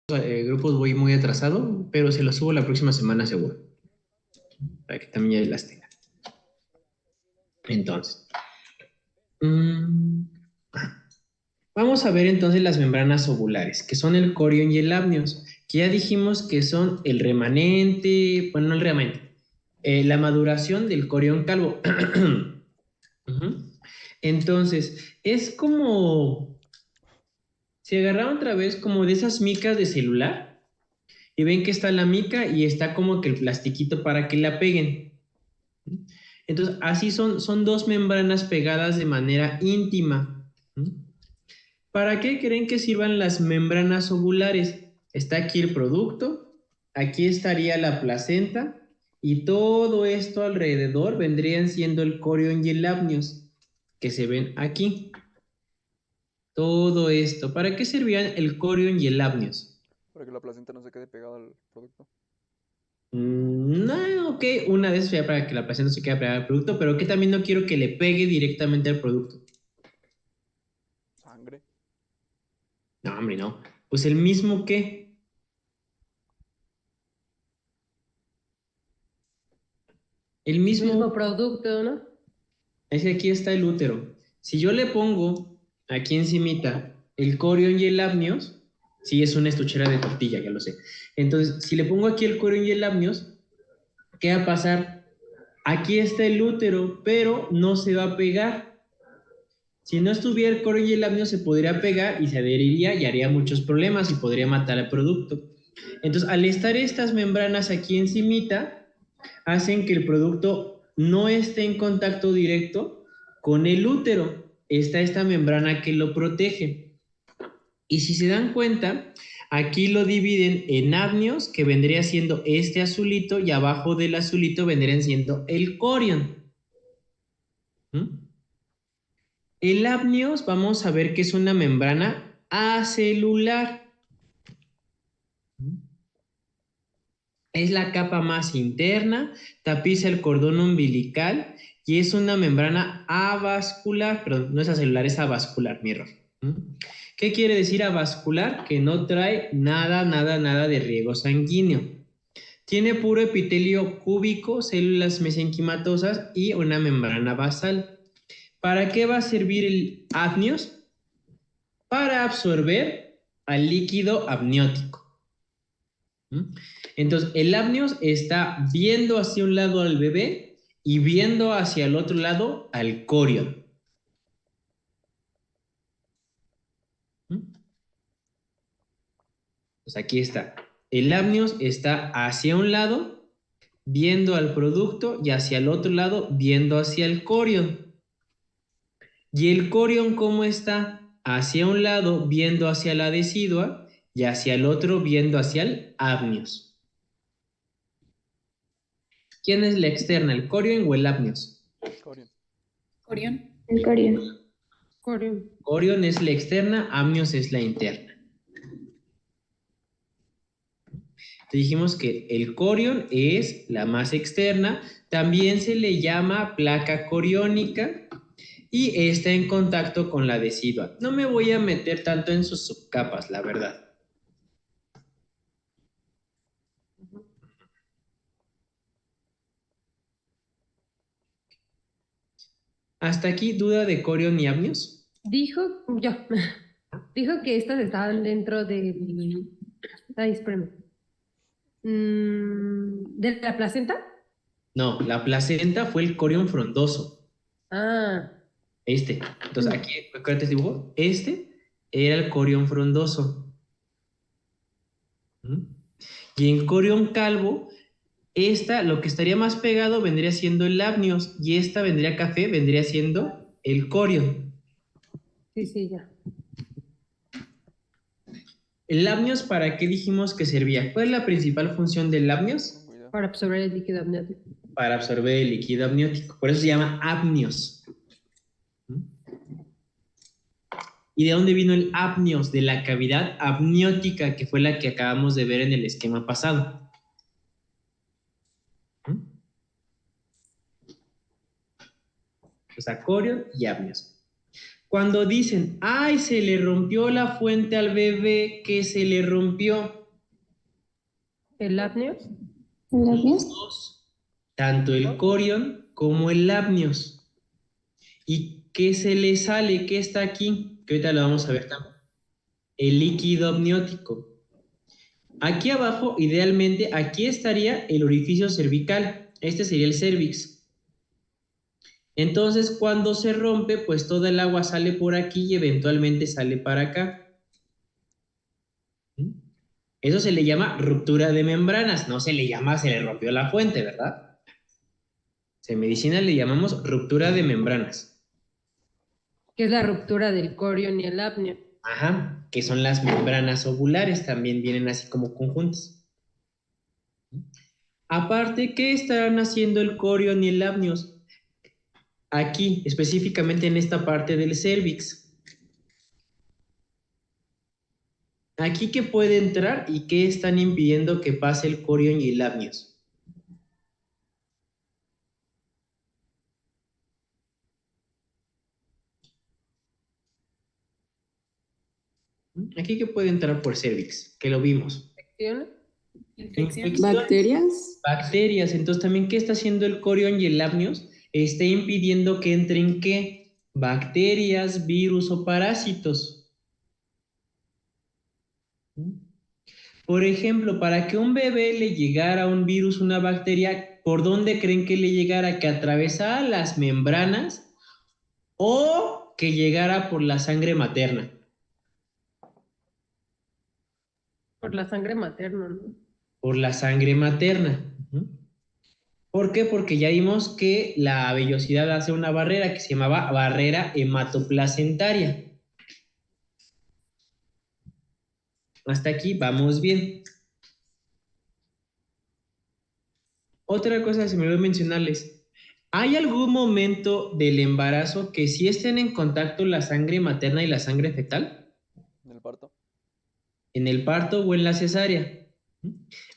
grupos voy muy atrasado, pero se los subo la próxima semana seguro, para que también ya las tengan. Entonces, mm, vamos a ver entonces las membranas ovulares, que son el corion y el amnios, que ya dijimos que son el remanente, bueno, no el remanente, la maduración del corion calvo. Ujú. Entonces, es como si agarraron otra vez como de esas micas de celular y ven que está la mica y está como que el plastiquito para que la peguen. Entonces, así son dos membranas pegadas de manera íntima. ¿Para qué creen que sirvan las membranas ovulares? Está aquí el producto, aquí estaría la placenta y todo esto alrededor vendrían siendo el corion y el amnios que se ven aquí. Todo esto. ¿Para qué servían el corion y el amnios? Para que la placenta no se quede pegada al producto. No, ok, una vez ya para que la placenta se quede pegada al producto, pero que también no quiero que le pegue directamente al producto. Sangre. No, hombre, no. Pues el mismo que, el El mismo mismo, producto, ¿no? es que aquí está el útero. Si yo le pongo aquí encimita el corion y el amnios, sí es una estuchera de tortilla, ya lo sé. Entonces, si le pongo aquí el corion y el amnios, ¿qué va a pasar? Aquí está el útero, pero no se va a pegar. Si no estuviera el coro y el amnio se podría pegar y se adheriría y haría muchos problemas y podría matar al producto. Entonces, al estar estas membranas aquí encimita, hacen que el producto no esté en contacto directo con el útero. Está esta membrana que lo protege. Y si se dan cuenta, aquí lo dividen en amnios, que vendría siendo este azulito, y abajo del azulito vendrían siendo el corion. ¿Mm? El amnios, vamos a ver que es una membrana acelular. Es la capa más interna, tapiza el cordón umbilical y es una membrana avascular, perdón, no es acelular, es avascular, mi error. ¿Qué quiere decir avascular? Que no trae nada de riego sanguíneo. Tiene puro epitelio cúbico, células mesenquimatosas y una membrana basal. ¿Para qué va a servir el amnios? Para absorber al líquido amniótico. Entonces, el amnios está viendo hacia un lado al bebé y viendo hacia el otro lado al corion. Pues aquí está. El amnios está hacia un lado viendo al producto y hacia el otro lado viendo hacia el corion. ¿Y el corion cómo está? Hacia un lado viendo hacia la decidua y hacia el otro viendo hacia el amnios. ¿Quién es la externa, el corion o el amnios? Corion. Orión. El coreano. Corium. Corion es la externa, amnios es la interna. Te dijimos que el corion es la más externa, también se le llama placa coriónica y está en contacto con la decidua. No me voy a meter tanto en sus subcapas, la verdad. ¿Hasta aquí duda de corion y amnios? Dijo, yo, dijo que estas estaban dentro del... Ay, espérame. ¿De la placenta? No, la placenta fue el corion frondoso. Ah, Este. Entonces, aquí, acuérdate este dibujo. Este era el corion frondoso. ¿Mm? Y en corion calvo, esta, lo que estaría más pegado vendría siendo el amnios y esta vendría café, vendría siendo el corion. sí, sí, ya. ¿El amnios para qué dijimos que servía? ¿Cuál es la principal función del amnios? Con cuidado. Para absorber el líquido amniótico. Para absorber el líquido amniótico. Por eso se llama amnios. ¿Y de dónde vino el apnios? De la cavidad amniótica, que fue la que acabamos de ver en el esquema pasado. O sea, corion y amnios. Cuando dicen, ay, se le rompió la fuente al bebé, ¿qué se le rompió? ¿El apneo? ¿Los míos? Dos, tanto el corion como el apnios. ¿Y qué se le sale? ¿Qué está aquí? Que ahorita lo vamos a ver también. El líquido amniótico. Aquí abajo, idealmente, aquí estaría el orificio cervical. Este sería el cervix. Entonces, cuando se rompe, pues toda el agua sale por aquí y eventualmente sale para acá. Eso se le llama ruptura de membranas, no se le llama se le rompió la fuente, ¿verdad? En medicina le llamamos ruptura de membranas. Que es la ruptura del corion y el apneo. Ajá, que son las membranas ovulares, también vienen así como conjuntas. Aparte, ¿qué estarán haciendo el corion y el apnios? Aquí, específicamente en esta parte del cervix. Aquí, ¿qué puede entrar y qué están impidiendo que pase el corion y el apnios? Aquí, ¿qué puede entrar por cervix? Que lo vimos. ¿Infecciones? Infecciones. ¿Bacterias? Bacterias. Entonces, también, ¿qué está haciendo el corion y el apnios? Está impidiendo que entren, ¿qué? Bacterias, virus o parásitos. Por ejemplo, para que un bebé le llegara un virus, una bacteria, ¿por dónde creen que le llegara? ¿Que atravesara las membranas o que llegara por la sangre materna? Por la sangre materna, ¿no? Por la sangre materna. ¿Por qué? Porque ya vimos que la vellosidad hace una barrera que se llamaba barrera hematoplacentaria. Hasta aquí vamos bien. Otra cosa que se me olvidó mencionarles. ¿Hay algún momento del embarazo que sí estén en contacto la sangre materna y la sangre fetal? En el parto. ¿En el parto o en la cesárea?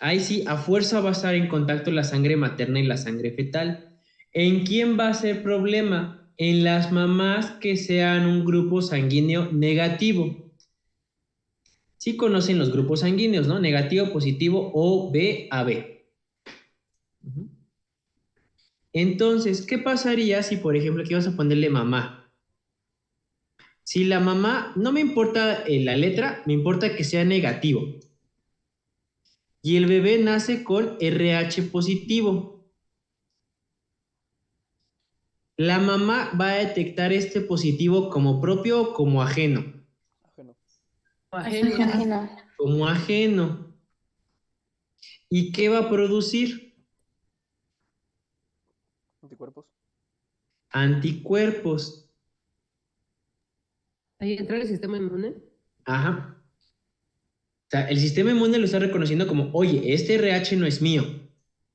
Ahí sí, a fuerza va a estar en contacto la sangre materna y la sangre fetal. ¿En quién va a ser problema? En las mamás que sean un grupo sanguíneo negativo. Sí conocen los grupos sanguíneos, ¿no? Negativo, positivo o B a B. Entonces, ¿qué pasaría si, por ejemplo, aquí vamos a ponerle mamá? Si la mamá, no me importa la letra, me importa que sea negativo. Y el bebé nace con RH positivo. La mamá va a detectar este positivo como propio o como ajeno. Ajeno. Ajeno. Ajeno. Como ajeno. ¿Y qué va a producir? Anticuerpos. Anticuerpos. Ahí entra el sistema inmune. Ajá. O sea, el sistema inmune lo está reconociendo como, oye, este RH no es mío,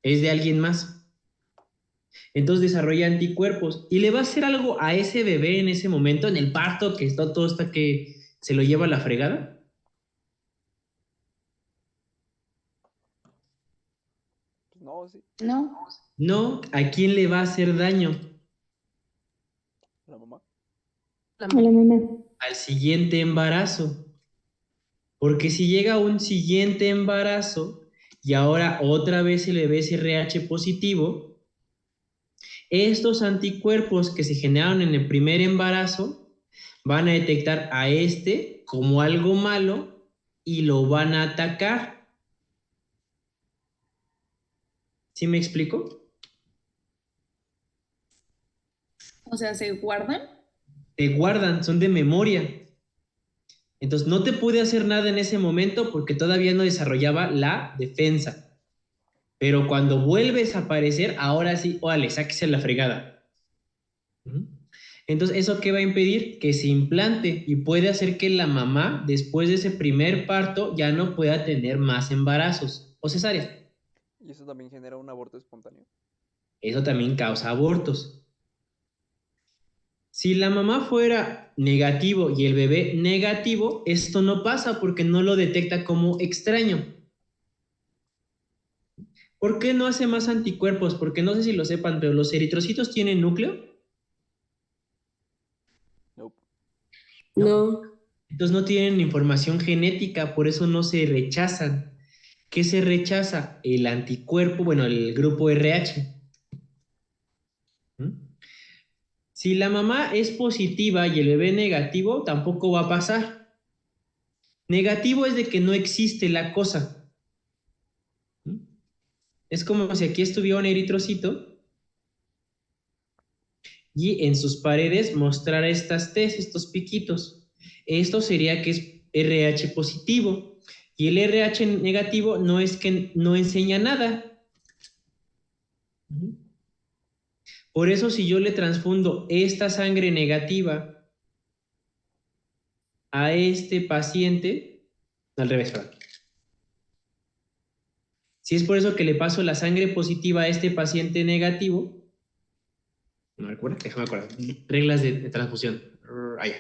es de alguien más. Entonces desarrolla anticuerpos y le va a hacer algo a ese bebé en ese momento, en el parto, que está todo hasta que se lo lleva a la fregada. Pues no, sí. ¿No? No, ¿a quién le va a hacer daño? La mamá. La Hola, mamá. Al siguiente embarazo. Porque si llega un siguiente embarazo y ahora otra vez el bebé es RH positivo, estos anticuerpos que se generaron en el primer embarazo van a detectar a este como algo malo y lo van a atacar. ¿Sí me explico? O sea, ¿se guardan? Te guardan, son de memoria. Entonces no te pude hacer nada en ese momento porque todavía no desarrollaba la defensa. Pero cuando vuelves a aparecer, ahora sí, órale, sáquese la fregada. Entonces, ¿eso qué va a impedir? Que se implante y puede hacer que la mamá, después de ese primer parto, ya no pueda tener más embarazos o cesáreas. Y eso también genera un aborto espontáneo. Eso también causa abortos. Si la mamá fuera negativo y el bebé negativo, esto no pasa porque no lo detecta como extraño. ¿Por qué no hace más anticuerpos? Porque no sé si lo sepan, pero los eritrocitos tienen núcleo. Nope. No. Entonces no tienen información genética, por eso no se rechazan. ¿Qué se rechaza? El anticuerpo, bueno, el grupo RH. ¿Mm? Si la mamá es positiva y el bebé negativo, tampoco va a pasar. Negativo es de que no existe la cosa. ¿Mm? Es como si aquí estuviera un eritrocito y en sus paredes mostrara estas T's, estos piquitos. Esto sería que es RH positivo. Y el RH negativo no es que no enseña nada. Por eso si yo le transfundo esta sangre negativa a este paciente, al revés, perdón. Si es por eso que le paso la sangre positiva a este paciente negativo, no recuerdo, déjame acordar, reglas de transfusión. Allá.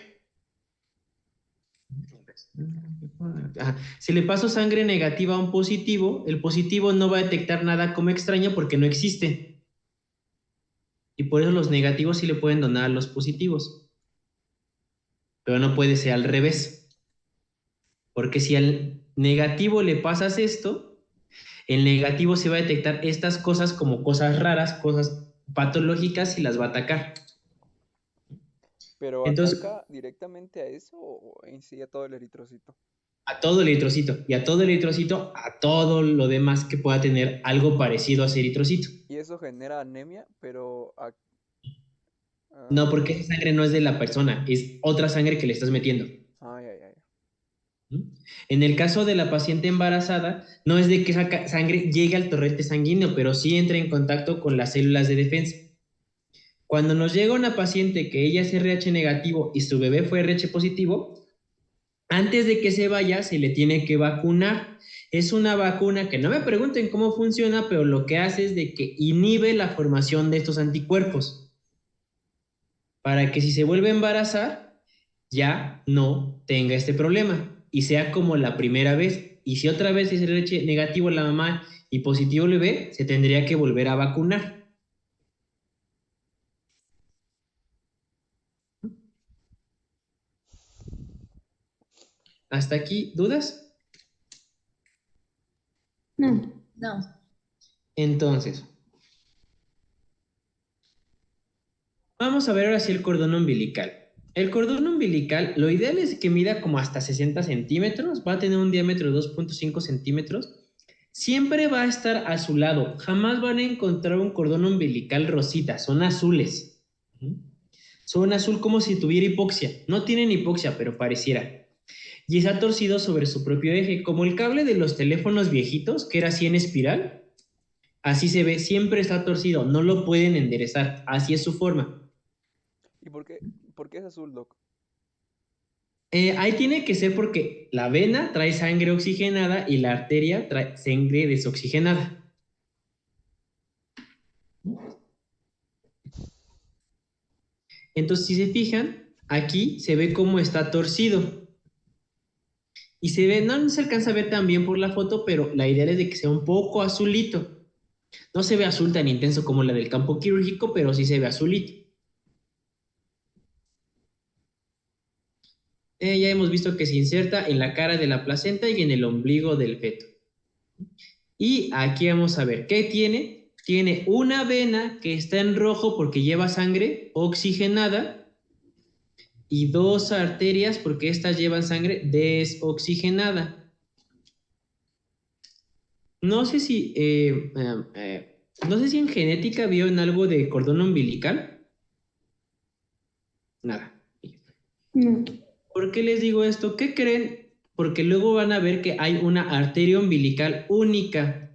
Si le paso sangre negativa a un positivo, el positivo no va a detectar nada como extraño porque no existe. Y por eso los negativos sí le pueden donar a los positivos. Pero no puede ser al revés. Porque si al negativo le pasas esto, el negativo se va a detectar estas cosas como cosas raras, cosas patológicas y las va a atacar. ¿Pero Entonces, ataca directamente a eso o en sí a todo el eritrocito? a todo el eritrocito y a todo el eritrocito, a todo lo demás que pueda tener algo parecido a ese eritrocito. Y eso genera anemia, pero... No, porque esa sangre no es de la persona, es otra sangre que le estás metiendo. Ay, ay, ay. En el caso de la paciente embarazada, no es de que esa sangre llegue al torrente sanguíneo, pero sí entra en contacto con las células de defensa. Cuando nos llega una paciente que ella es RH negativo y su bebé fue RH positivo, antes de que se vaya se le tiene que vacunar. Es una vacuna que no me pregunten cómo funciona, pero lo que hace es de que inhibe la formación de estos anticuerpos para que si se vuelve a embarazar ya no tenga este problema y sea como la primera vez. Y si otra vez es RH negativo la mamá y positivo el bebé, se tendría que volver a vacunar. ¿Hasta aquí dudas? No. No. Entonces, vamos a ver ahora sí el cordón umbilical. El cordón umbilical, lo ideal es que mida como hasta 60 centímetros, va a tener un diámetro de 2.5 centímetros. Siempre va a estar a su lado, jamás van a encontrar un cordón umbilical rosita, son azules. Son azul como si tuviera hipoxia, no tienen hipoxia, pero pareciera. Y está torcido sobre su propio eje, como el cable de los teléfonos viejitos, que era así en espiral. Así se ve, siempre está torcido, no lo pueden enderezar, así es su forma. ¿Y por qué es azul, Doc? Ahí tiene que ser porque la vena trae sangre oxigenada y la arteria trae sangre desoxigenada. Entonces, si se fijan, aquí se ve cómo está torcido. Y se ve, no se alcanza a ver tan bien por la foto, pero la idea es de que sea un poco azulito. No se ve azul tan intenso como la del campo quirúrgico, pero sí se ve azulito. Ya hemos visto que se inserta en la cara de la placenta y en el ombligo del feto. Y aquí vamos a ver, ¿qué tiene? Tiene una vena que está en rojo porque lleva sangre oxigenada y dos arterias porque estas llevan sangre desoxigenada. No sé si, no sé si en genética vio en algo de cordón umbilical. Nada. No. ¿Por qué les digo esto? ¿Qué creen? Porque luego van a ver que hay una arteria umbilical única.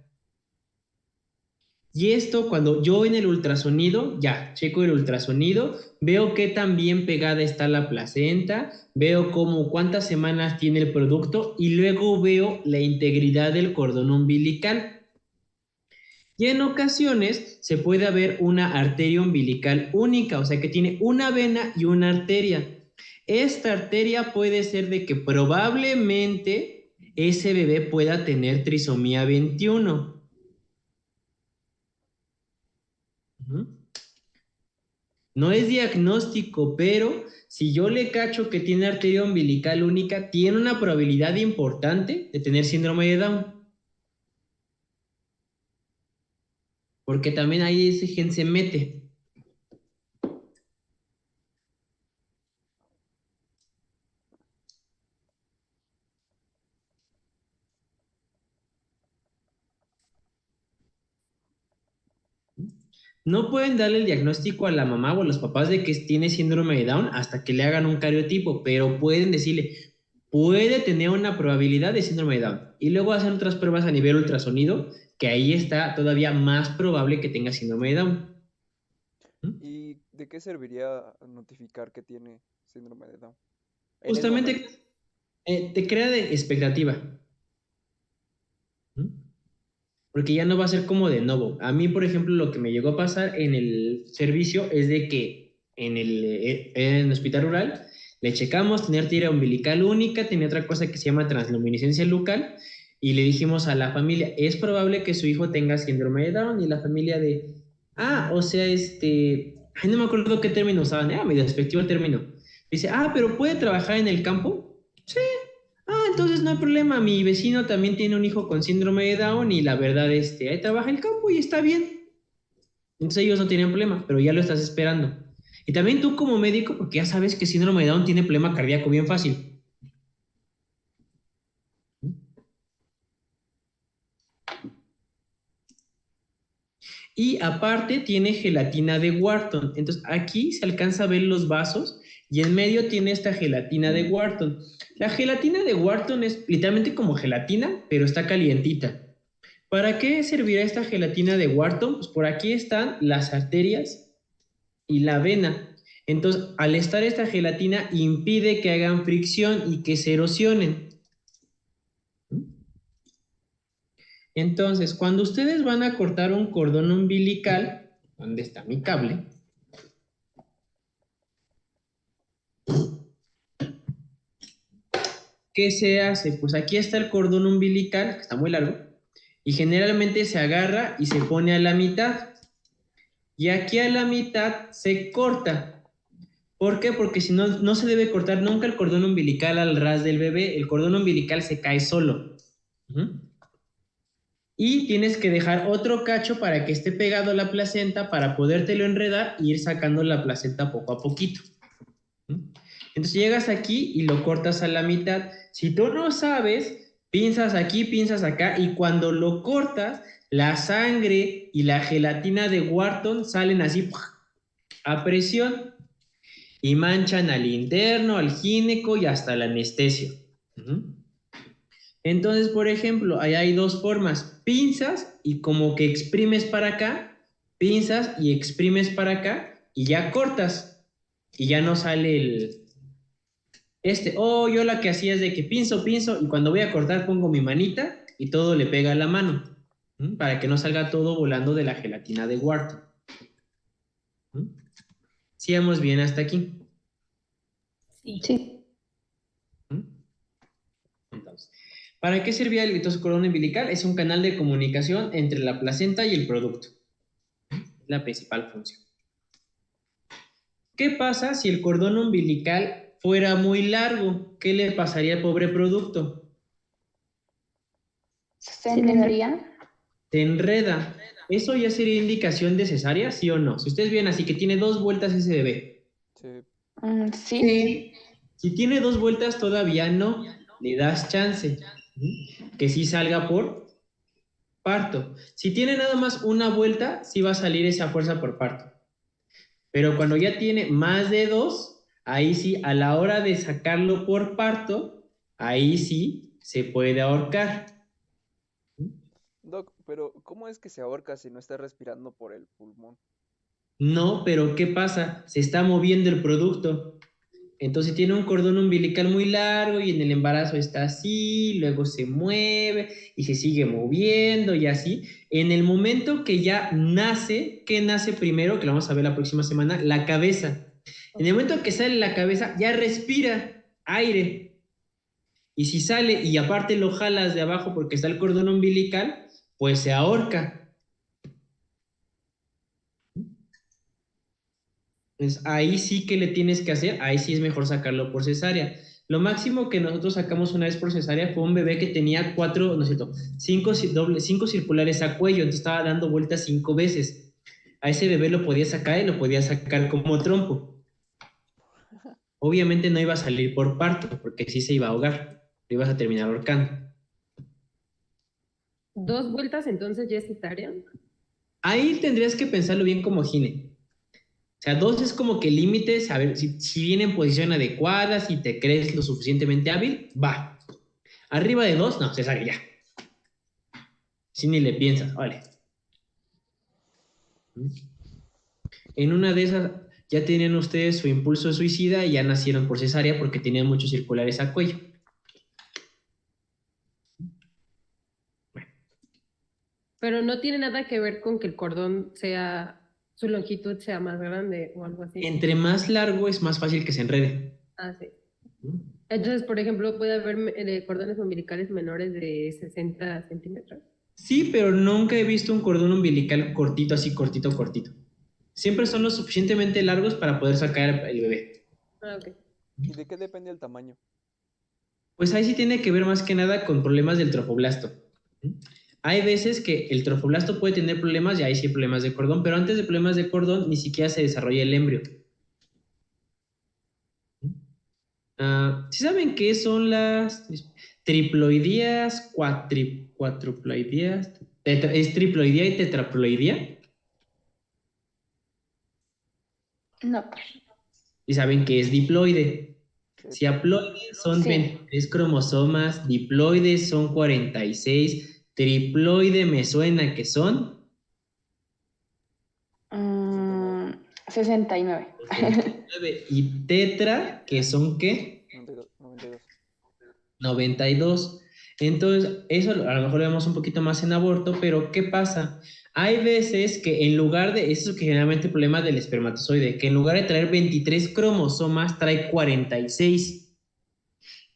Y esto cuando yo en el ultrasonido, ya, checo el ultrasonido, veo qué tan bien pegada está la placenta, veo cómo cuántas semanas tiene el producto y luego veo la integridad del cordón umbilical. Y en ocasiones se puede ver una arteria umbilical única, o sea que tiene una vena y una arteria. Esta arteria puede ser de que probablemente ese bebé pueda tener trisomía 21. No es diagnóstico, pero si yo le cacho que tiene arteria umbilical única, tiene una probabilidad importante de tener síndrome de Down. Porque también ahí ese gen se mete. No pueden darle el diagnóstico a la mamá o a los papás de que tiene síndrome de Down hasta que le hagan un cariotipo, pero pueden decirle, puede tener una probabilidad de síndrome de Down. Y luego hacer otras pruebas a nivel ultrasonido, que ahí está todavía más probable que tenga síndrome de Down. ¿Y de qué serviría notificar que tiene síndrome de Down? En el Justamente momento. te crea de expectativa. Porque ya no va a ser como de nuevo. A mí, por ejemplo, lo que me llegó a pasar en el servicio es de que en el hospital rural le checamos, tenía arteria umbilical única, tenía otra cosa que se llama transluminiscencia local, y le dijimos a la familia, es probable que su hijo tenga síndrome de Down, y la familia de, o sea, ay, no me acuerdo qué término usaban, medio despectivo el término. Dice, pero ¿puede trabajar en el campo? Sí. Entonces no hay problema. Mi vecino también tiene un hijo con síndrome de Down y la verdad, ahí trabaja el campo y está bien. Entonces ellos no tienen problema, pero ya lo estás esperando. Y también tú como médico, porque ya sabes que síndrome de Down tiene problema cardíaco bien fácil. Y aparte tiene gelatina de Wharton. Entonces aquí se alcanza a ver los vasos y en medio tiene esta gelatina de Wharton. La gelatina de Wharton es literalmente como gelatina, pero está calientita. ¿Para qué servirá esta gelatina de Wharton? Pues por aquí están las arterias y la vena. Entonces, al estar esta gelatina, impide que hagan fricción y que se erosionen. Entonces, cuando ustedes van a cortar un cordón umbilical, ¿dónde está mi cable? ¿Qué se hace? Pues aquí está el cordón umbilical, que está muy largo, y generalmente se agarra y se pone a la mitad. Y aquí a la mitad se corta. ¿Por qué? Porque si no, no se debe cortar nunca el cordón umbilical al ras del bebé. El cordón umbilical se cae solo. Y tienes que dejar otro cacho para que esté pegado a la placenta para podértelo enredar e ir sacando la placenta poco a poquito. Entonces llegas aquí y lo cortas a la mitad. Si tú no sabes, pinzas aquí, pinzas acá y cuando lo cortas, la sangre y la gelatina de Wharton salen así a presión y manchan al interno, al gineco y hasta el anestesio. Entonces, por ejemplo, ahí hay dos formas, pinzas y como que exprimes para acá, pinzas y exprimes para acá y ya cortas y ya no sale yo la que hacía es de que pinzo y cuando voy a cortar pongo mi manita y todo le pega a la mano, para que no salga todo volando de la gelatina de Wharton. ¿Sí vamos bien hasta aquí? Sí. Sí. Entonces, ¿para qué servía el cordón umbilical? Es un canal de comunicación entre la placenta y el producto. La principal función. ¿Qué pasa si el cordón umbilical fuera muy largo? ¿Qué le pasaría al pobre producto? ¿Se enredaría? Se enreda. ¿Eso ya sería indicación de cesárea, sí o no? Si ustedes ven así que tiene 2 vueltas ese bebé. Sí. Sí. Sí. Si tiene 2 vueltas todavía no, le das chance que sí salga por parto. Si tiene nada más una vuelta, sí va a salir esa fuerza por parto. Pero cuando ya tiene más de 2, ahí sí, a la hora de sacarlo por parto, ahí sí se puede ahorcar. Doc, pero ¿cómo es que se ahorca si no está respirando por el pulmón? No, pero ¿qué pasa? Se está moviendo el producto. Entonces tiene un cordón umbilical muy largo y en el embarazo está así, luego se mueve y se sigue moviendo y así. En el momento que ya nace, ¿qué nace primero? Que lo vamos a ver la próxima semana, la cabeza. En el momento que sale la cabeza, ya respira aire. Y si sale y aparte lo jalas de abajo porque está el cordón umbilical, pues se ahorca. Pues ahí sí que le tienes que hacer, ahí sí es mejor sacarlo por cesárea. Lo máximo que nosotros sacamos una vez por cesárea fue un bebé que tenía cuatro, no es cierto, cinco circulares a cuello, entonces estaba dando vueltas 5 veces. A ese bebé lo podía sacar y lo podía sacar como trompo. Obviamente no iba a salir por parto, porque sí se iba a ahogar, lo ibas a terminar ahorcando. 2 vueltas entonces ya es cesárea. Ahí tendrías que pensarlo bien como Gine. O sea, 2 es como que el límite, saber si viene en posición adecuada, si te crees lo suficientemente hábil, va. Arriba de 2, no, cesárea ya. Si ni le piensas, vale. En una de esas ya tenían ustedes su impulso suicida y ya nacieron por cesárea porque tenían muchos circulares a cuello. Pero no tiene nada que ver con que el cordón sea, su longitud sea más grande o algo así. Entre más largo es más fácil que se enrede. Ah, sí. Entonces, por ejemplo, puede haber cordones umbilicales menores de 60 centímetros. Sí, pero nunca he visto un cordón umbilical cortito, así cortito, cortito. Siempre son lo suficientemente largos para poder sacar el bebé. Ah, ok. ¿Y de qué depende el tamaño? Pues ahí sí tiene que ver más que nada con problemas del trofoblasto. Hay veces que el trofoblasto puede tener problemas y ahí sí hay problemas de cordón, pero antes de problemas de cordón ni siquiera se desarrolla el embrio. ¿Sí saben qué son las triploidías, cuatruploidías? ¿Es triploidía y tetraploidía? No. ¿Y saben qué es diploide? Sí, Si haploide son Sí. 23 cromosomas, diploide son 46, triploide me suena que son 69. 69 y tetra que son ¿qué? 92. 92. Entonces, eso a lo mejor lo vemos un poquito más en aborto, pero ¿qué pasa? Hay veces que en lugar de, eso es que generalmente el problema del espermatozoide, que en lugar de traer 23 cromosomas, trae 46.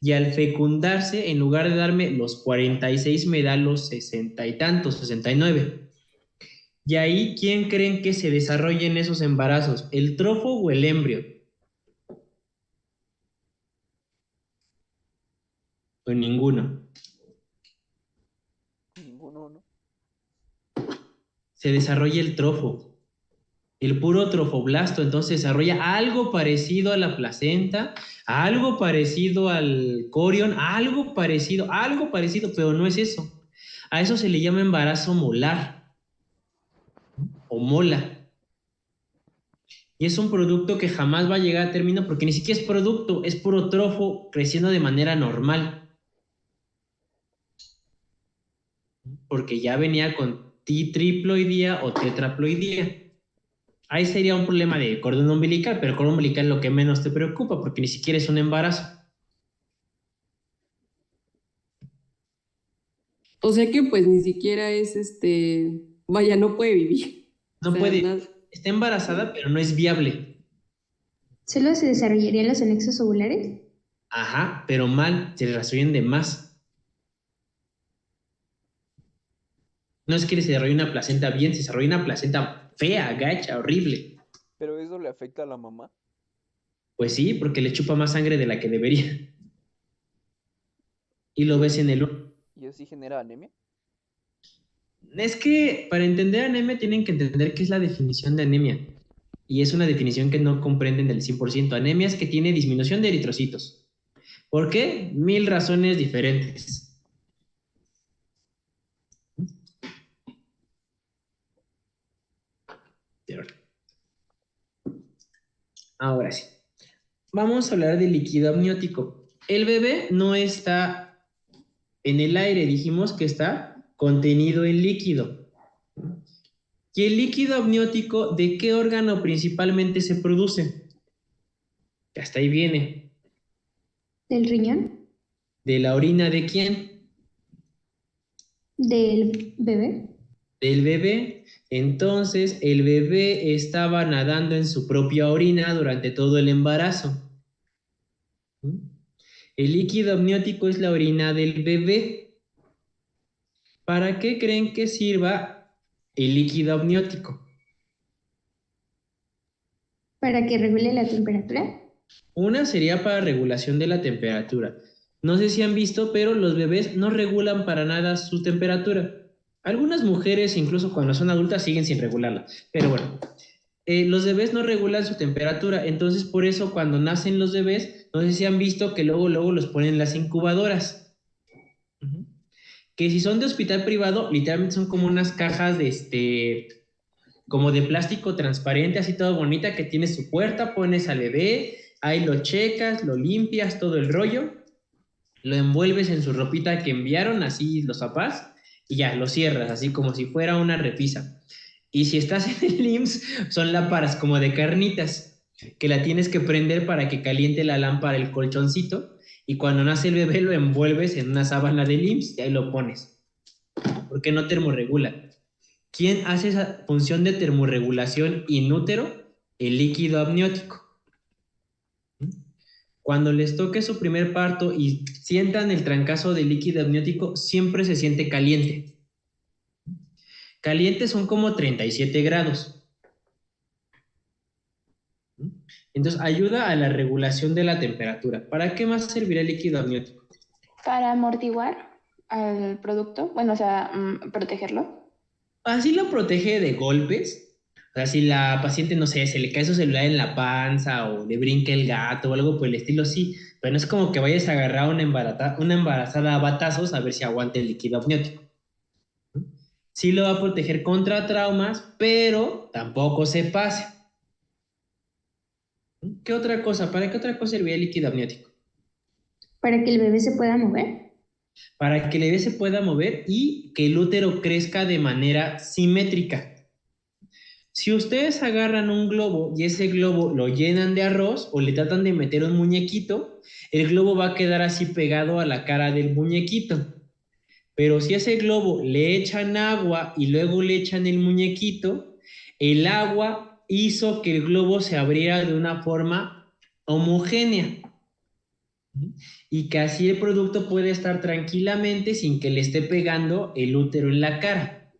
Y al fecundarse, en lugar de darme los 46, me da los 60 y tantos, 69. Y ahí, ¿quién creen que se desarrollen esos embarazos? ¿El trofo o el embrio? Pues ninguno. Ninguno, ¿no? Se desarrolla el trofo, el puro trofoblasto. Entonces desarrolla algo parecido a la placenta, algo parecido al corión, algo parecido, pero no es eso. A eso se le llama embarazo molar o mola. Y es un producto que jamás va a llegar a término porque ni siquiera es producto, es puro trofo creciendo de manera normal. Porque ya venía con triploidía o tetraploidía. Ahí sería un problema de cordón umbilical, pero el cordón umbilical es lo que menos te preocupa porque ni siquiera es un embarazo. O sea que pues ni siquiera es vaya, no puede vivir. O No sea, puede, está embarazada, pero no es viable. ¿Solo se desarrollarían los anexos ovulares? Ajá, pero mal, se desarrollan de más. No es que se desarrolle una placenta bien, se desarrolla una placenta fea, gacha, horrible. ¿Pero eso le afecta a la mamá? Pues sí, porque le chupa más sangre de la que debería. Y lo ves en el... ¿Y así genera anemia? Es que para entender anemia tienen que entender qué es la definición de anemia. Y es una definición que no comprenden del 100%. Anemia es que tiene disminución de eritrocitos. ¿Por qué? 1000 razones diferentes. Ahora sí. Vamos a hablar del líquido amniótico. El bebé no está en el aire, dijimos que está contenido en líquido. ¿Y el líquido amniótico de qué órgano principalmente se produce? Hasta ahí viene. ¿Del riñón? ¿De la orina de quién? ¿Del bebé? Del bebé. Entonces, el bebé estaba nadando en su propia orina durante todo el embarazo. El líquido amniótico es la orina del bebé. ¿Para qué creen que sirva el líquido amniótico? para que regule la temperatura. Una sería para regulación de la temperatura. No sé si han visto, pero los bebés no regulan para nada su temperatura. Algunas mujeres, incluso cuando son adultas, siguen sin regularla. Pero bueno, los bebés no regulan su temperatura. Entonces, por eso, cuando nacen los bebés, no sé si han visto que luego los ponen en las incubadoras. Ujú. Que si son de hospital privado, literalmente son como unas cajas como de plástico transparente, así todo bonita, que tiene su puerta, pones al bebé, ahí lo checas, lo limpias, todo el rollo, lo envuelves en su ropita que enviaron, así los papás, y ya, lo cierras, así como si fuera una repisa. Y si estás en el IMSS, son lámparas como de carnitas, que la tienes que prender para que caliente la lámpara el colchoncito, y cuando nace el bebé lo envuelves en una sábana del IMSS y ahí lo pones, porque no termorregula. ¿Quién hace esa función de termorregulación in útero? El líquido amniótico. Cuando les toque su primer parto y sientan el trancazo del líquido amniótico, siempre se siente caliente. Caliente son como 37 grados. Entonces, ayuda a la regulación de la temperatura. ¿Para qué más servirá el líquido amniótico? Para amortiguar al producto, bueno, o sea, protegerlo. Así lo protege de golpes. O sea, si la paciente, no sé, se le cae su celular en la panza o le brinca el gato o algo por el estilo, sí. Pero no es como que vayas a agarrar a una embarazada a batazos a ver si aguanta el líquido amniótico. Sí lo va a proteger contra traumas, pero tampoco se pase. ¿Qué otra cosa? ¿Para qué otra cosa serviría el líquido amniótico? Para que el bebé se pueda mover. Para que el bebé se pueda mover y que el útero crezca de manera simétrica. Si ustedes agarran un globo y ese globo lo llenan de arroz o le tratan de meter un muñequito, el globo va a quedar así pegado a la cara del muñequito. Pero si a ese globo le echan agua y luego le echan el muñequito, el agua hizo que el globo se abriera de una forma homogénea. Y que así el producto puede estar tranquilamente sin que le esté pegando el útero en la cara.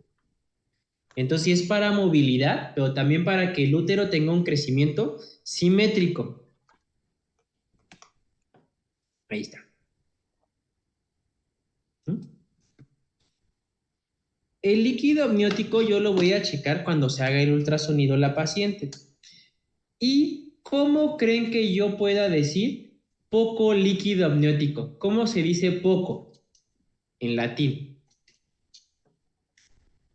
Entonces, sí es para movilidad, pero también para que el útero tenga un crecimiento simétrico. Ahí está. El líquido amniótico yo lo voy a checar cuando se haga el ultrasonido la paciente. ¿Y cómo creen que yo pueda decir poco líquido amniótico? ¿Cómo se dice poco en latín?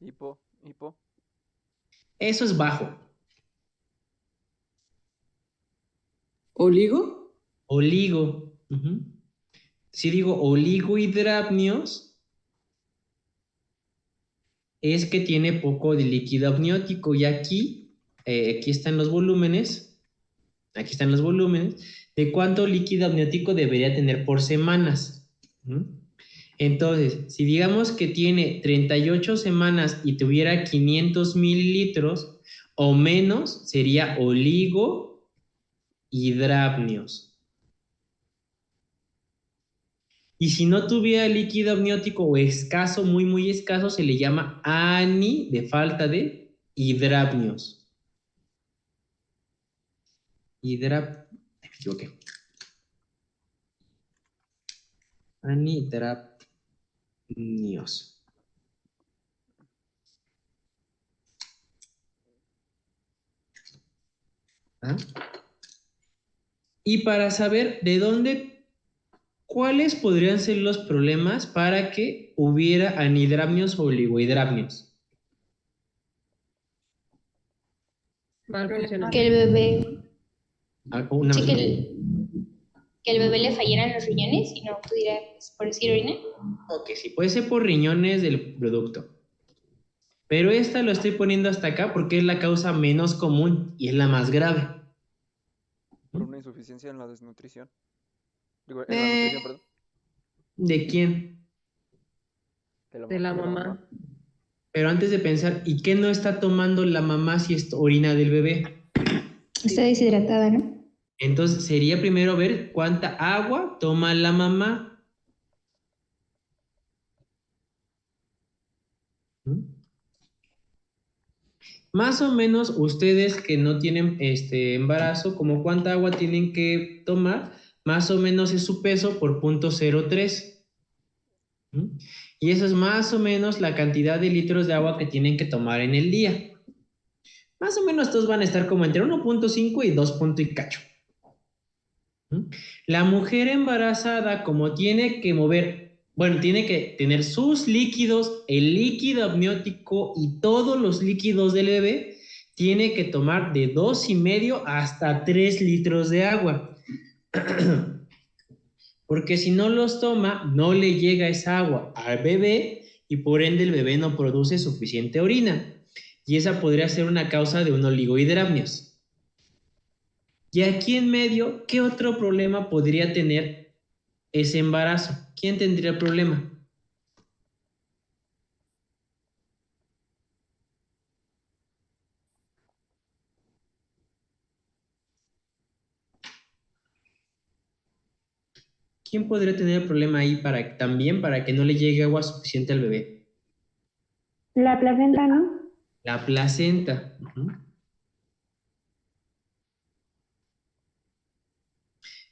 Hipo. Eso es bajo. ¿Oligo? Oligo. Si digo oligohidrapnios, es que tiene poco de líquido amniótico. Y aquí están los volúmenes. Aquí están los volúmenes de cuánto líquido amniótico debería tener por semanas. Entonces, si digamos que tiene 38 semanas y tuviera 500 mililitros o menos, sería oligohidrapnios. Y si no tuviera líquido amniótico o escaso, muy, muy escaso, se le llama de falta de hidrapnios. Me equivoqué. Anidrapnios. ¿Ah? Y para saber ¿cuáles podrían ser los problemas para que hubiera anidrapnios o oligohidrapnios? Mal funcionamiento. Que el bebé, Una sí, más. que el bebé le fallaran los riñones y no pudiera, pues, por decir, orinar. Ok, sí, puede ser por riñones del producto. Pero esta lo estoy poniendo hasta acá porque es la causa menos común y es la más grave. Por una insuficiencia en la desnutrición. Digo, en la Eh, nutrición, perdón. ¿De quién? De la mamá. Pero antes de pensar, ¿y qué no está tomando la mamá si es orina del bebé? Está deshidratada, ¿no? Entonces sería primero ver cuánta agua toma la mamá. Más o menos ustedes que no tienen embarazo, como cuánta agua tienen que tomar, más o menos es su peso por 0.03. ¿Mm? Y eso es más o menos la cantidad de litros de agua que tienen que tomar en el día. Más o menos todos van a estar como entre 1.5 y 2 punto y cacho. ¿Mm? La mujer embarazada, como tiene que mover, bueno, tiene que tener sus líquidos, el líquido amniótico y todos los líquidos del bebé, tiene que tomar de 2,5 hasta 3 litros de agua. Porque si no los toma, no le llega esa agua al bebé y por ende el bebé no produce suficiente orina. Y esa podría ser una causa de un oligohidramnios. Y aquí en medio, ¿qué otro problema podría tener ese embarazo? ¿Quién tendría el problema? ¿Quién podría tener el problema ahí también para que no le llegue agua suficiente al bebé? La placenta, ¿no? La placenta. Ujú.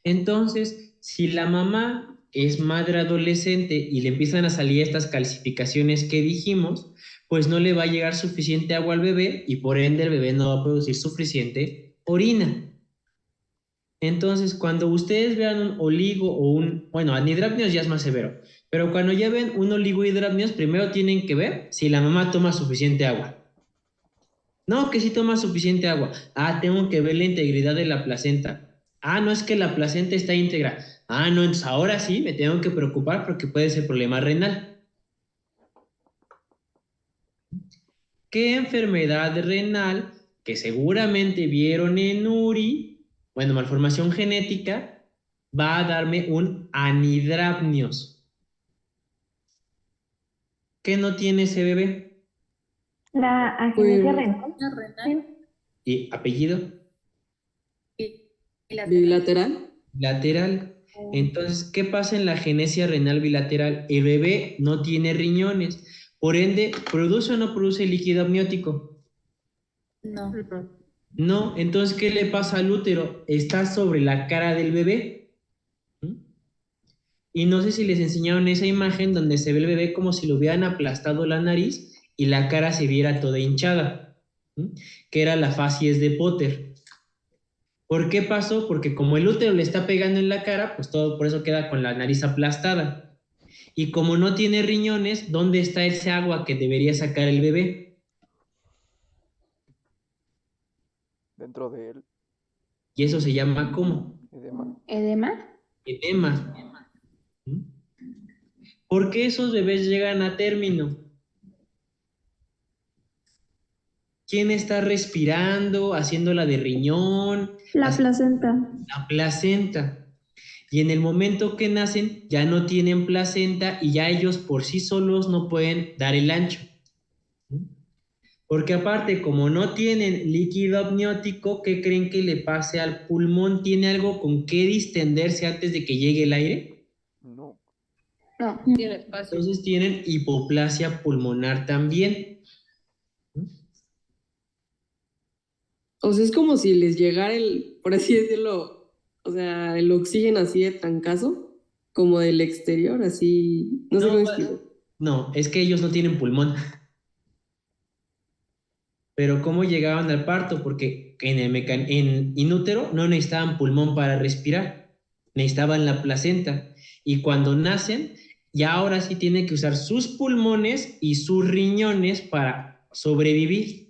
Entonces, si la mamá es madre adolescente y le empiezan a salir estas calcificaciones que dijimos, pues no le va a llegar suficiente agua al bebé y por ende el bebé no va a producir suficiente orina. Entonces, cuando ustedes vean un oligo o bueno, anhidramnios ya es más severo, pero cuando ya ven un oligohidramnios, primero tienen que ver si la mamá toma suficiente agua. No, que sí toma suficiente agua. Ah, tengo que ver la integridad de la placenta. Ah, no es que la placenta está íntegra. Ah, no, entonces ahora sí me tengo que preocupar porque puede ser problema renal. ¿Qué enfermedad renal que seguramente vieron en URI, bueno, malformación genética, va a darme un anhidramnios? ¿Qué no tiene ese bebé? La agenesia renal. ¿Y apellido? Bilateral. Lateral. Entonces, ¿qué pasa en la agenesia renal bilateral? El bebé no tiene riñones, por ende, ¿produce o no produce líquido amniótico? No. No, entonces, ¿qué le pasa al útero? Está sobre la cara del bebé. ¿Mm? Y no sé si les enseñaron esa imagen donde se ve el bebé como si le hubieran aplastado la nariz y la cara se viera toda hinchada, ¿Mm? Que era la facies de Potter. ¿Por qué pasó? Porque como el útero le está pegando en la cara, pues todo por eso queda con la nariz aplastada. Y como no tiene riñones, ¿dónde está ese agua que debería sacar el bebé? Dentro de él, Y eso se llama ¿cómo? edema. ¿Edema? Edema. ¿Mm? ¿Por qué esos bebés llegan a término? ¿Quién está respirando, haciendo la de riñón? La placenta. La placenta. Y en el momento que nacen, ya no tienen placenta y ya ellos por sí solos no pueden dar el ancho. Porque aparte, como no tienen líquido amniótico, ¿qué creen que le pase al pulmón? ¿Tiene algo con qué distenderse antes de que llegue el aire? No. No. Tiene espacio. Entonces tienen hipoplasia pulmonar también. O sea, es como si les llegara por así decirlo, o sea, el oxígeno así de trancazo, como del exterior, así, no sé cómo explicar. No, es que ellos no tienen pulmón. Pero ¿cómo llegaban al parto? Porque en inútero no necesitaban pulmón para respirar, necesitaban la placenta. Y cuando nacen, ya ahora sí tienen que usar sus pulmones y sus riñones para sobrevivir.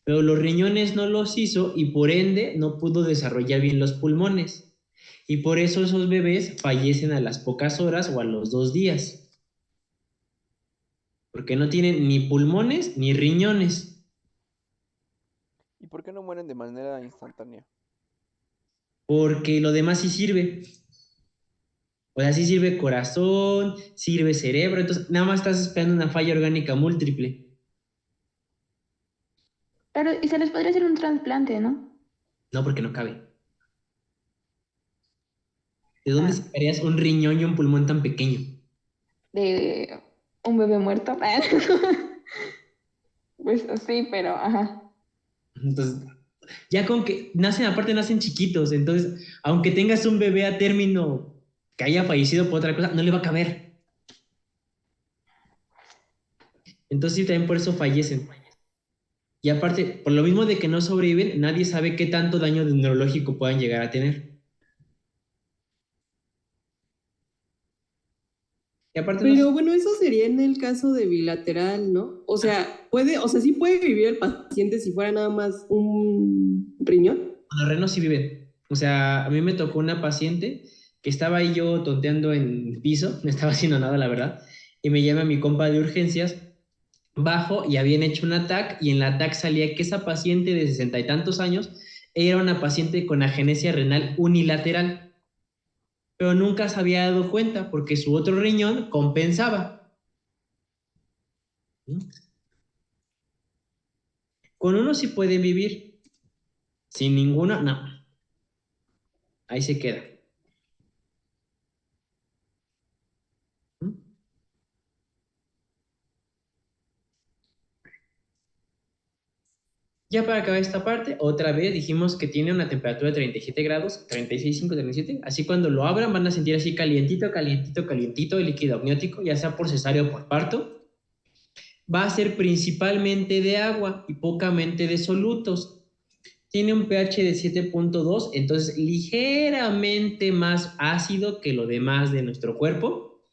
Pero los riñones no los hizo y por ende no pudo desarrollar bien los pulmones. Y por eso esos bebés fallecen a las pocas horas o a los 2 días. Porque no tienen ni pulmones ni riñones. ¿Y por qué no mueren de manera instantánea? Porque lo demás sí sirve. O sea, sí sirve corazón, sirve cerebro, entonces nada más estás esperando una falla orgánica múltiple. Pero, y se les podría hacer un trasplante, ¿no? No, porque no cabe. ¿De dónde Ah, sacarías un riñón y un pulmón tan pequeño? de un bebé muerto. Pues sí, pero ajá. Entonces, ya con que nacen chiquitos, entonces, aunque tengas un bebé a término que haya fallecido por otra cosa, no le va a caber. Entonces, sí, también por eso fallecen. Y aparte, por lo mismo de que no sobreviven, nadie sabe qué tanto daño neurológico puedan llegar a tener. Y aparte, Pero bueno, eso sería en el caso de bilateral, ¿no? O sea, sí puede vivir el paciente si fuera nada más un riñón. los renos sí viven. O sea, a mí me tocó una paciente que estaba ahí yo tonteando en el piso, no estaba haciendo nada, la verdad, y me llama mi compa de urgencias, bajo y habían hecho un ATAC y en la ATAC salía que esa paciente de 60 y tantos años era una paciente con agenesia renal unilateral, pero nunca se había dado cuenta porque su otro riñón compensaba. Con uno sí pueden vivir, sin ninguno, no. Ahí se queda. Ya para acabar esta parte, otra vez dijimos que tiene una temperatura de 37 grados, 36,5, 37. Así cuando lo abran van a sentir así calientito, calientito, calientito el líquido amniótico, ya sea por cesárea o por parto. Va a ser principalmente de agua y pocamente de solutos. Tiene un pH de 7,2, entonces ligeramente más ácido que lo demás de nuestro cuerpo.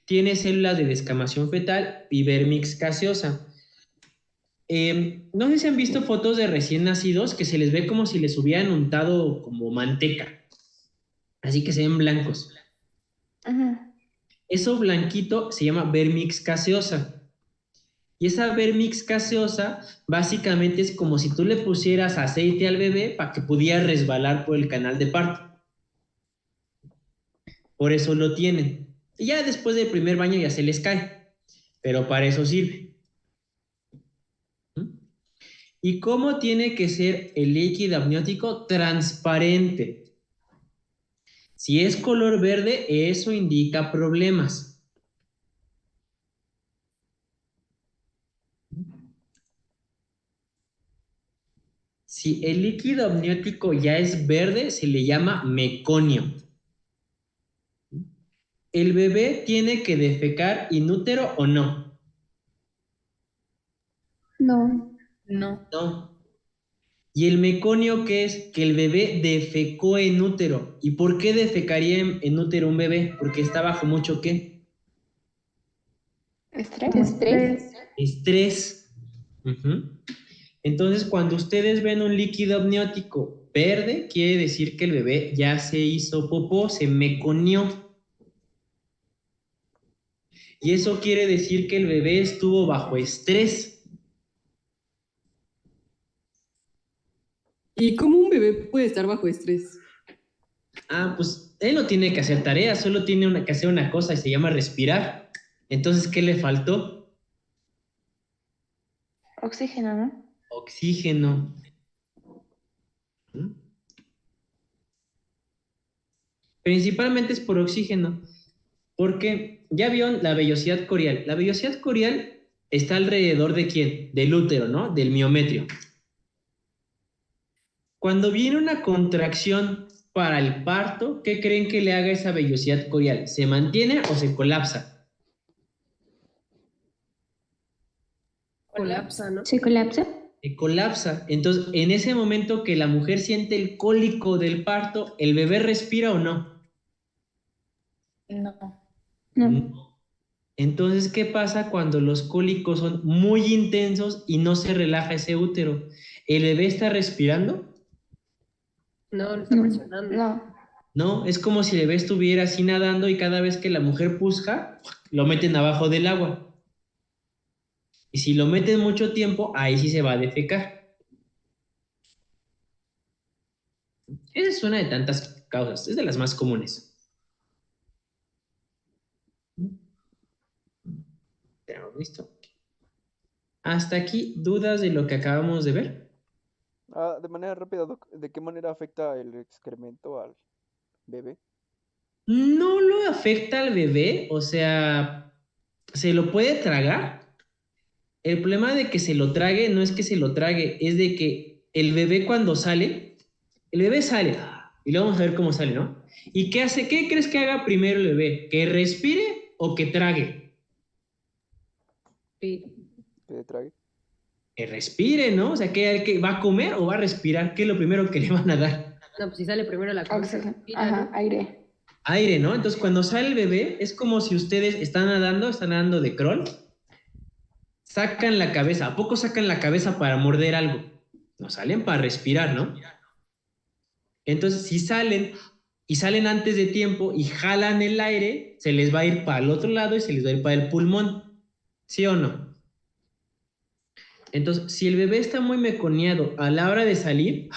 Tiene células de descamación fetal y vermix gaseosa. No sé si han visto fotos de recién nacidos que se les ve como si les hubieran untado como manteca, así que se ven blancos. Ajá. Eso blanquito se llama vermix gaseosa. Y esa vermix gaseosa básicamente es como si tú le pusieras aceite al bebé para que pudiera resbalar por el canal de parto. Por eso lo tienen. Y ya después del primer baño ya se les cae, pero para eso sirve. ¿Y cómo tiene que ser el líquido amniótico? Transparente. Si es color verde, eso indica problemas. Si el líquido amniótico ya es verde, se le llama meconio. ¿El bebé tiene que defecar inútero o no? No. No. No. ¿Y el meconio qué es? Que el bebé defecó en útero. ¿Y por qué defecaría en útero un bebé? Porque está bajo mucho ¿qué? Estrés. Estrés. Entonces, cuando ustedes ven un líquido amniótico verde, quiere decir que el bebé ya se hizo popó, se meconió. Y eso quiere decir que el bebé estuvo bajo estrés. ¿Y cómo un bebé puede estar bajo estrés? Pues él no tiene que hacer tareas, solo tiene que hacer una cosa y se llama respirar. Entonces, ¿qué le faltó? Oxígeno, ¿no? Oxígeno. Principalmente es por oxígeno, porque ya vieron la vellosidad corial. La vellosidad corial está alrededor de ¿quién? Del útero, ¿no? Del miometrio. Cuando viene una contracción para el parto, ¿qué creen que le haga esa vellosidad corial? ¿Se mantiene o se colapsa? Colapsa, ¿no? ¿Se colapsa? Se colapsa. Entonces, en ese momento que la mujer siente el cólico del parto, ¿el bebé respira o no? No. No. Entonces, ¿qué pasa cuando los cólicos son muy intensos y no se relaja ese útero? ¿El bebé está respirando? No, lo está presionando. No. No, es como si el bebé estuviera así nadando y cada vez que la mujer puzca, lo meten abajo del agua. Y si lo meten mucho tiempo, ahí sí se va a defecar. Esa es una de tantas causas, es de las más comunes. Tenemos listo. Hasta aquí, ¿dudas de lo que acabamos de ver? De manera rápida, Doc, ¿de qué manera afecta el excremento al bebé? No lo afecta al bebé, o sea, se lo puede tragar. El problema de que se lo trague no es que se lo trague, es de que el bebé cuando sale, el bebé sale, y luego vamos a ver cómo sale, ¿no? ¿Y qué hace? ¿Qué crees que haga primero el bebé? ¿Que respire o que trague? Sí. Que trague. Que respire, ¿no? O sea, ¿que va a comer o va a respirar? ¿Qué es lo primero que le van a dar? No, pues si sale primero la cabeza. Oxígeno. respira, Ajá, ¿no? aire. Aire, ¿no? Entonces, cuando sale el bebé, es como si ustedes están nadando de crawl, sacan la cabeza. ¿A poco sacan la cabeza para morder algo? No, salen para respirar, ¿no? Entonces, si salen y salen antes de tiempo y jalan el aire, se les va a ir para el otro lado y se les va a ir para el pulmón. ¿Sí o no? Entonces, si el bebé está muy meconeado a la hora de salir,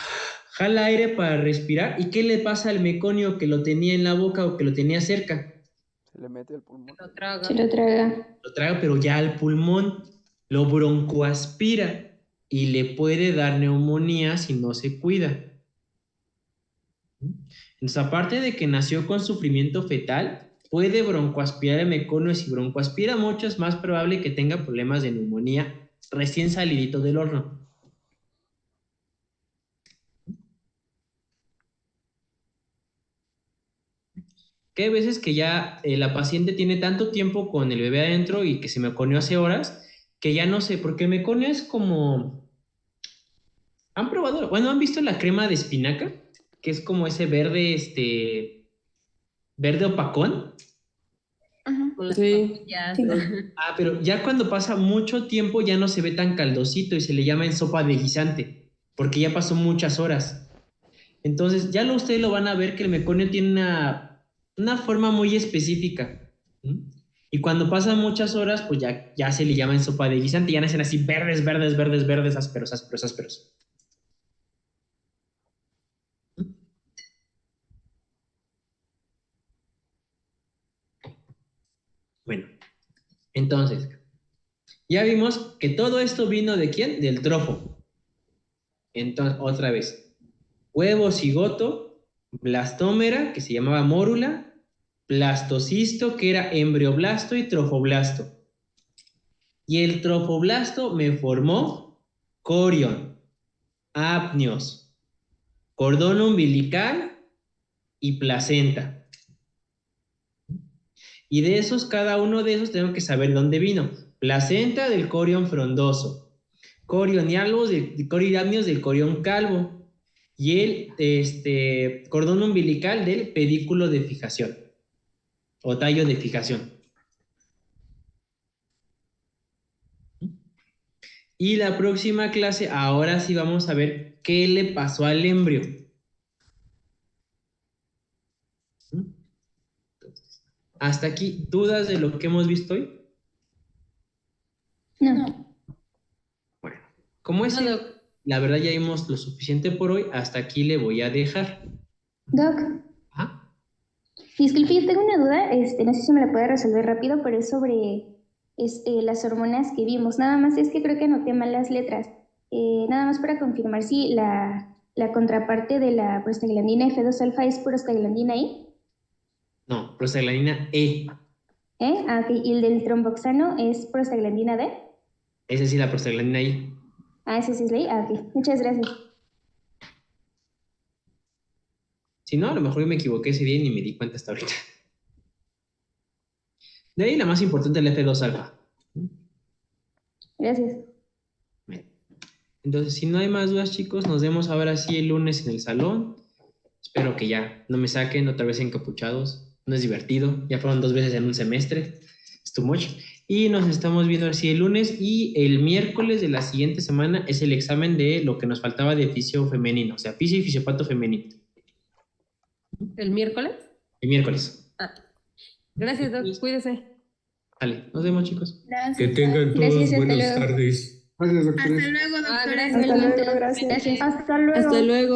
jala aire para respirar. ¿Y qué le pasa al meconio que lo tenía en la boca o que lo tenía cerca? Se le mete al pulmón. Lo traga. Se lo traga. Lo traga, pero ya al pulmón, lo broncoaspira y le puede dar neumonía si no se cuida. Entonces, aparte de que nació con sufrimiento fetal, puede broncoaspirar el meconio y si broncoaspira mucho es más probable que tenga problemas de neumonía recién salidito del horno. Que hay veces que ya la paciente tiene tanto tiempo con el bebé adentro y que se meconeó hace horas, que ya no sé, porque el meconio es como... ¿Han probado? Bueno, ¿han visto la crema de espinaca? Que es como ese verde, verde opacón. Ajá. Con las Sí. papillas. Sí. Ah, pero ya cuando pasa mucho tiempo ya no se ve tan caldosito y se le llama en sopa de guisante, porque ya pasó muchas horas. Entonces, ya ustedes lo van a ver que el meconio tiene una forma muy específica. ¿Mm? Y cuando pasan muchas horas, pues ya se le llama en sopa de guisante, ya nacen así verdes, verdes, verdes, verdes, ásperos, ásperos, ásperos. Bueno, entonces, ya vimos que todo esto vino ¿de quién? Del trofo. Entonces, otra vez, huevo cigoto, blastómera, que se llamaba mórula, blastocisto, que era embrioblasto y trofoblasto. Y el trofoblasto me formó corion, apnios, cordón umbilical y placenta. Y de esos, cada uno de esos tengo que saber dónde vino. Placenta del corión frondoso, corioniamnios del corión calvo y el cordón umbilical del pedículo de fijación o tallo de fijación. Y la próxima clase, ahora sí vamos a ver qué le pasó al embrio. Hasta aquí, ¿dudas de lo que hemos visto hoy? No. Bueno, como es, No, Doc. la verdad ya vimos lo suficiente por hoy, hasta aquí le voy a dejar. Doc, Ajá. disculpe, yo tengo una duda, no sé si me la puede resolver rápido, pero es sobre las hormonas que vimos. Nada más es que creo que anoté mal las letras. Nada más para confirmar si la contraparte de la prostaglandina F2 alfa es prostaglandina I. No, prostaglandina E. Ah, ok. ¿Y el del tromboxano es prostaglandina D? Esa sí, la prostaglandina I. Ah, ese sí es ley. Ah, ok. Muchas gracias. Si no, a lo mejor yo me equivoqué ese día y ni me di cuenta hasta ahorita. De ahí la más importante es la F2 alfa. Gracias. Bueno, entonces, si no hay más dudas, chicos, nos vemos ahora sí el lunes en el salón. Espero que ya no me saquen otra vez encapuchados. No es divertido. Ya fueron 2 veces en un semestre. Es too much. Y nos estamos viendo así el lunes. Y el miércoles de la siguiente semana es el examen de lo que nos faltaba de fisio femenino. O sea, fisio y fisiopato femenino. ¿El miércoles? El miércoles. Ah. Gracias, Doc. Cuídese. Vale, nos vemos, chicos. Que tengan todos Gracias, hasta buenas luego. tardes. Gracias, doctora. Ah, gracias. Hasta luego, gracias. Gracias. Hasta luego. Hasta luego.